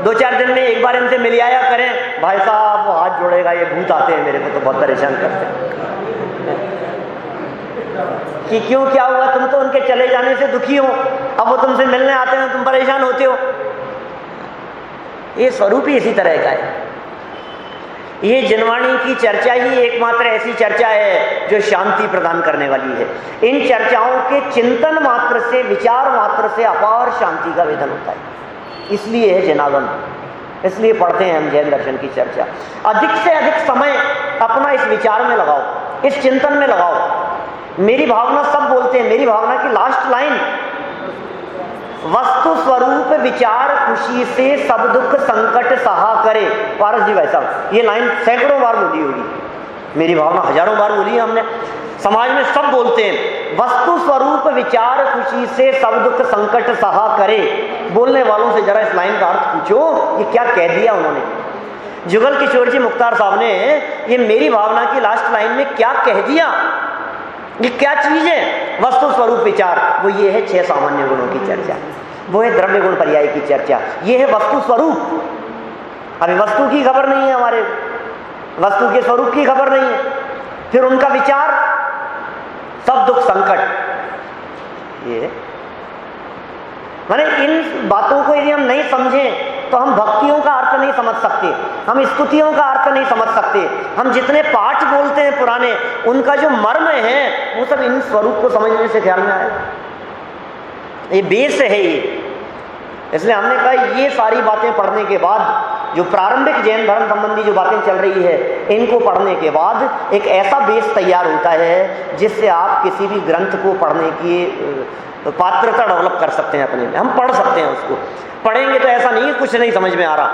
2-4 दिन में एक बार इनसे मिल आया करें। भाई साहब वो हाथ जोड़ेगा, ये भूत आते हैं मेरे को तो बहुत परेशान करते हैं कि क्यों क्या हुआ, तुम तो उनके चले जाने से दुखी हो, अब वो तुमसे मिलने आते हैं तुम परेशान होते हो। ये स्वरूप ही इसी तरह का है। ये जिनवाणी की चर्चा ही एकमात्र ऐसी चर्चा है जो शांति प्रदान करने वाली है। इन चर्चाओं के चिंतन मात्र से, विचार मात्र से अपार शांति का वेदन होता है। इसलिए है जनागम, इसलिए पढ़ते हैं हम जैन दर्शन की चर्चा। अधिक से अधिक समय अपना इस विचार में लगाओ, इस चिंतन में लगाओ। मेरी भावना सब बोलते हैं, मेरी भावना की लास्ट लाइन, वस्तु स्वरूप विचार खुशी से सब दुख संकट सहा करे। पारस जी भाई साहब, ये लाइन सैकड़ों बार बोली होगी, मेरी भावना हजारों बार बोली है हमने। समाज में सब बोलते हैं, वस्तु स्वरूप विचार खुशी से सब दुख संकट सहा करे। बोलने वालों से जरा इस लाइन का अर्थ पूछो, ये क्या कह दिया उन्होंने। जुगल किशोर जी मुख्तार साहब ने ये मेरी भावना की लास्ट लाइन में क्या कह दिया, ये क्या चीज है? वस्तु स्वरूप विचार, वो ये है 6 सामान्य गुणों की चर्चा, वो है द्रव्य गुण पर्याय की चर्चा, ये है वस्तु स्वरूप। अभी वस्तु की खबर नहीं है हमारे, वस्तु के स्वरूप की खबर नहीं है, फिर उनका विचार, सब दुख संकट। ये माने इन बातों को यदि हम नहीं समझें तो हम भक्तियों का अर्थ नहीं समझ सकते, हम स्तुतियों का अर्थ नहीं समझ सकते, हम जितने पाठ बोलते हैं पुराने, उनका जो मर्म है वो सब इन स्वरूप को समझने से ख्याल में आएगा। ये बेस है ये। इसलिए हमने कहा ये सारी बातें पढ़ने के बाद, जो प्रारंभिक जैन धर्म संबंधी जो बातें चल रही है, इनको पढ़ने के बाद एक ऐसा बेस तैयार होता है जिससे आप किसी भी ग्रंथ को पढ़ने की पात्रता डेवलप कर सकते हैं अपने में। हम पढ़ सकते हैं उसको, पढ़ेंगे तो ऐसा नहीं है कुछ नहीं समझ में आ रहा,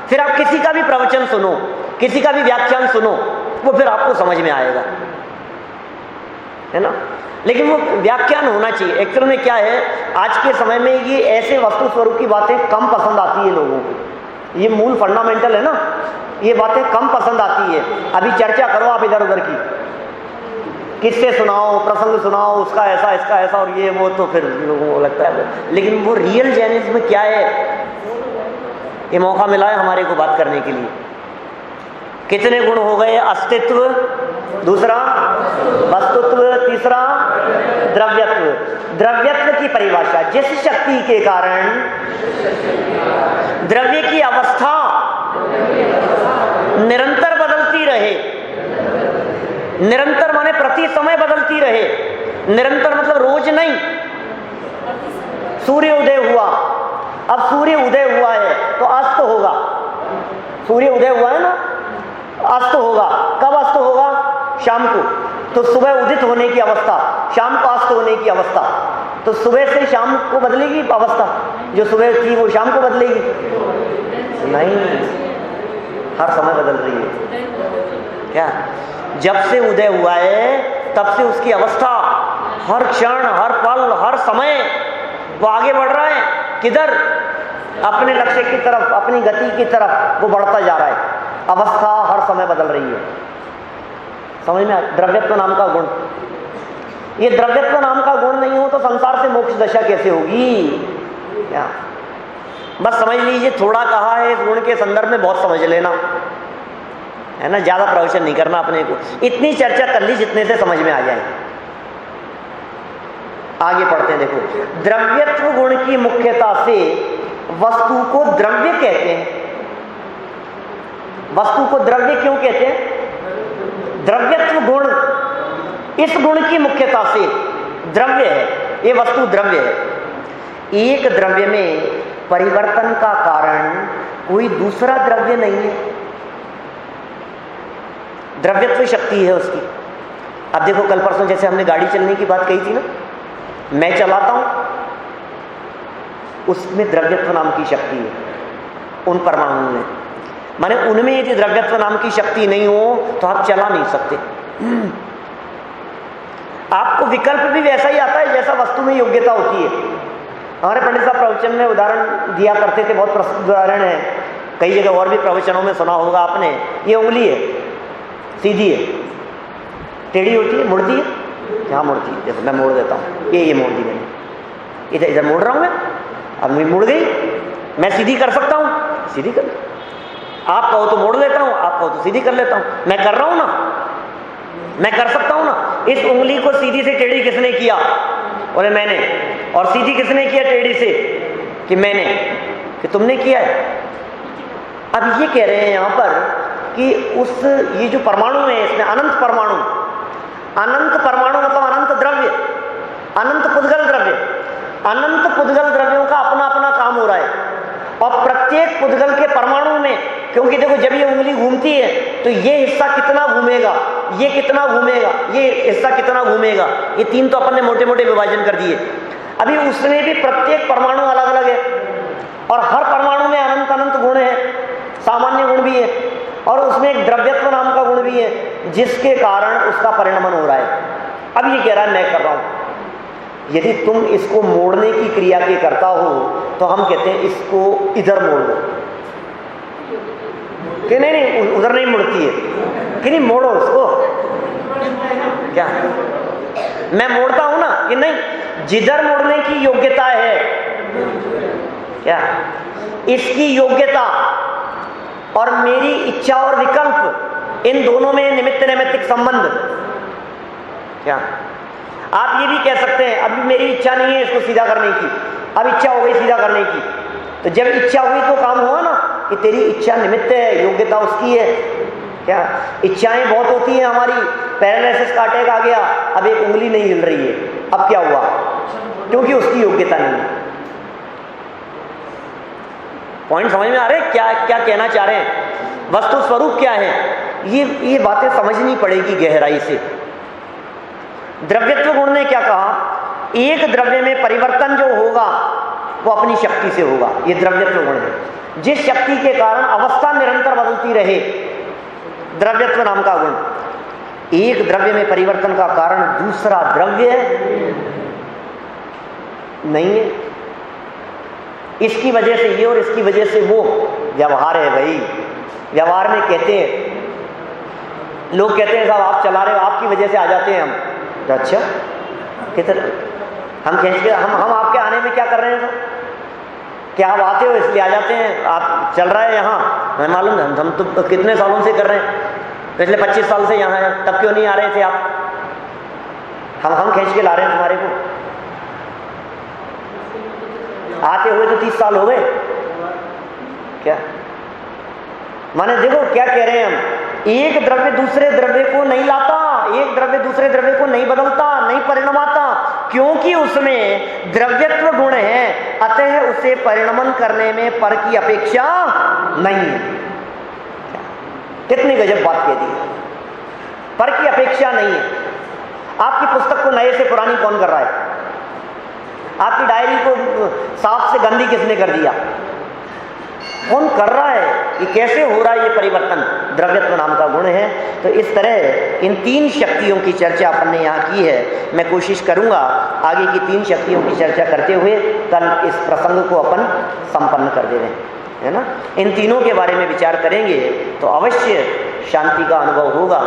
फिर आप किसी का भी प्रवचन सुनो, किसी का भी व्याख्यान सुनो, वो फिर आपको समझ में आएगा, है ना। लेकिन वो व्याख्यान होना चाहिए। एक्चुअल में क्या है, आज के समय में ये ऐसे वस्तु स्वरूप की बातें कम पसंद आती है लोगों को, ये मूल फंडामेंटल है ना। ये बातें कम पसंद आती है। अभी चर्चा करो आप इधर उधर की, किससे सुनाओ, प्रसंग सुनाओ, उसका ऐसा इसका ऐसा और ये वो, तो फिर लोगों को लगता है। लेकिन वो रियल जैनिज्म क्या है, ये मौका मिला है हमारे को बात करने के लिए। कितने गुण हो गए? अस्तित्व, दूसरा वस्तुत्व, तीसरा द्रव्यत्व। द्रव्यत्व की परिभाषा, जिस शक्ति के कारण द्रव्य की अवस्था निरंतर बदलती रहे, निरंतर माने प्रति समय बदलती रहे, निरंतर मतलब रोज नहीं। सूर्य उदय हुआ, अब सूर्य उदय हुआ है तो अस्त होगा, सूर्य उदय हुआ है ना, अस्त होगा। कब अस्त होगा? शाम को। तो सुबह उदित होने की अवस्था, शाम को अस्त होने की अवस्था, तो सुबह से शाम को बदलेगी अवस्था, जो सुबह थी वो शाम को बदलेगी? नहीं, हर समय बदल रही है। क्या? जब से उदय हुआ है तब से उसकी अवस्था हर क्षण, हर पल, हर समय वो आगे बढ़ रहा है। किधर? अपने लक्ष्य की तरफ, अपनी गति की तरफ वो बढ़ता जा रहा है। अवस्था हर समय बदल रही है। समझ में? द्रव्यत्व नाम का गुण, ये द्रव्यत्व नाम का गुण नहीं हो तो संसार से मोक्ष दशा कैसे होगी? क्या? बस समझ लीजिए, थोड़ा कहा है इस गुण के संदर्भ में, बहुत समझ लेना है ना, ज्यादा प्रवचन नहीं करना अपने को। इतनी चर्चा कर ली जितने से समझ में आ जाए। आगे पढ़ते हैं। देखो, द्रव्यत्व गुण की मुख्यता से वस्तु को द्रव्य कहते हैं। वस्तु को द्रव्य क्यों कहते हैं? द्रव्यत्व गुण, इस गुण की मुख्यता से द्रव्य है, ये वस्तु द्रव्य है। एक द्रव्य में परिवर्तन का कारण कोई दूसरा द्रव्य नहीं है, द्रव्यत्व शक्ति है उसकी। अब देखो, कल परसों जैसे हमने गाड़ी चलने की बात कही थी ना, मैं चलाता हूं, उसमें द्रव्यत्व नाम की शक्ति है, उन परमाणुओं में। माने उनमें यदि द्रव्यत्व नाम की शक्ति नहीं हो तो आप चला नहीं सकते। आपको विकल्प भी वैसा ही आता है जैसा वस्तु में योग्यता होती है। हमारे पंडित साहब प्रवचन में उदाहरण दिया करते थे, बहुत प्रसिद्ध उदाहरण है, कई जगह और भी प्रवचनों में सुना होगा आपने। ये उंगली है, सीधी है, टेढ़ी होती है, मुड़ती है, क्या मुड़ती है? देखो मैं मोड़ देता हूँ, ये मोड़ दी मैंने, इधर इधर मोड़ रहा हूँ मैं, अब मैं मुड़ गई। मैं सीधी कर सकता हूँ, सीधी कर, आप कहो तो मोड़ लेता हूँ, आप कहो तो सीधी कर लेता हूँ। मैं कर रहा हूँ ना, मैं कर सकता हूँ ना। इस उंगली को सीधी से टेढ़ी किसने किया? बोले मैंने। और सीधी किसने किया टेढ़ी से? कि मैंने, कि तुमने किया है। अब ये कह रहे हैं यहाँ पर कि उस ये जो परमाणु है इसमें अनंत परमाणु, अनंत परमाणु मतलब अनंत द्रव्य, अनंत पुद्गल द्रव्य, अनंत पुद्गल द्रव्यों का अपना अपना काम हो रहा है। और प्रत्येक पुद्गल के परमाणु में, क्योंकि देखो जब ये उंगली घूमती है तो ये हिस्सा कितना घूमेगा, ये कितना घूमेगा, ये हिस्सा कितना घूमेगा, ये तीन तो अपन ने मोटे मोटे विभाजन कर दिए। अभी उसमें भी प्रत्येक परमाणु अलग अलग है और हर परमाणु में अनंत अनंत गुण है, सामान्य गुण भी है और उसमें एक द्रव्यत्व नाम का गुण भी है जिसके कारण उसका परिणमन हो रहा है। अब ये कह रहा है मैं कर रहा हूं, यदि तुम इसको मोड़ने की क्रिया के करता हो तो हम कहते हैं इसको इधर मोड़ दो, कि नहीं नहीं उधर नहीं मुड़ती है, कि नहीं मोड़ो उसको। क्या मैं मोड़ता हूं ना कि नहीं, जिधर मोड़ने की योग्यता है, क्या इसकी योग्यता और मेरी इच्छा और विकल्प, इन दोनों में निमित्त नैमित्तिक संबंध। क्या आप ये भी कह सकते हैं अभी मेरी इच्छा नहीं है इसको सीधा करने की, अब इच्छा हो गई सीधा करने की, तो जब इच्छा हुई तो काम हुआ ना कि तेरी इच्छा निमित्त है, योग्यता उसकी है। क्या इच्छाएं बहुत होती हैं हमारी, पैरालिसिस का अटैक आ गया, अब एक उंगली नहीं हिल रही है, अब क्या हुआ? क्योंकि उसकी योग्यता नहीं है। पॉइंट समझ में आ रहे हैं क्या क्या कहना चाह रहे हैं? वस्तु स्वरूप क्या है, ये बातें समझनी पड़ेगी गहराई से। द्रव्यत्व गुण ने क्या कहा? एक द्रव्य में परिवर्तन जो होगा वो अपनी शक्ति से होगा, ये द्रव्यत्व गुण है। जिस शक्ति के कारण अवस्था निरंतर बदलती रहे, द्रव्यत्व नाम का गुण। एक द्रव्य में परिवर्तन का कारण दूसरा द्रव्य नहीं है, इसकी वजह से ये और इसकी वजह से वो, व्यवहार है भाई, व्यवहार में कहते हैं, लोग कहते हैं साहब आप चला रहे हो, आपकी वजह से आ जाते हैं हम। तो अच्छा किधर हम खींच के हम आपके आने में क्या कर रहे हैं सर? क्या आप आते हो इसलिए आ जाते हैं? आप चल रहा है यहाँ, मैं मालूम है, हम तो कितने सालों से कर रहे हैं, पिछले 25 साल से यहाँ हैं, तब क्यों नहीं आ रहे थे आप? हम खींच के ला रहे हैं तुम्हारे को। आते हुए तो 30 साल हो गए। क्या माने देखो क्या कह रहे हैं हम, एक द्रव्य दूसरे द्रव्य को नहीं लाता, एक द्रव्य दूसरे द्रव्य को नहीं बदलता, नहीं परिणमाता, क्योंकि उसमें द्रव्यत्व गुण है, अतः उसे परिणमन करने में पर की अपेक्षा नहीं है। कितनी गजब बात कह दी, पर की अपेक्षा नहीं है। आपकी पुस्तक को नए से पुरानी कौन कर रहा है? आपकी डायरी को साफ से गंदी किसने कर दिया? कौन कर रहा है? ये कैसे हो रहा है ये परिवर्तन? द्रव्यत्व नाम का गुण है। तो इस तरह इन 3 शक्तियों की चर्चा अपन ने यहाँ की है। मैं कोशिश करूँगा आगे की 3 शक्तियों की चर्चा करते हुए कल इस प्रसंग को अपन संपन्न कर देवें, है ना। इन तीनों के बारे में विचार करेंगे तो अवश्य शांति का अनुभव होगा।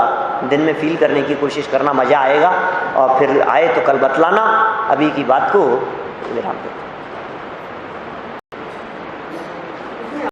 दिन में फील करने की कोशिश करना, मज़ा आएगा, और फिर आए तो कल बतलाना। अभी की बात को विराम दें।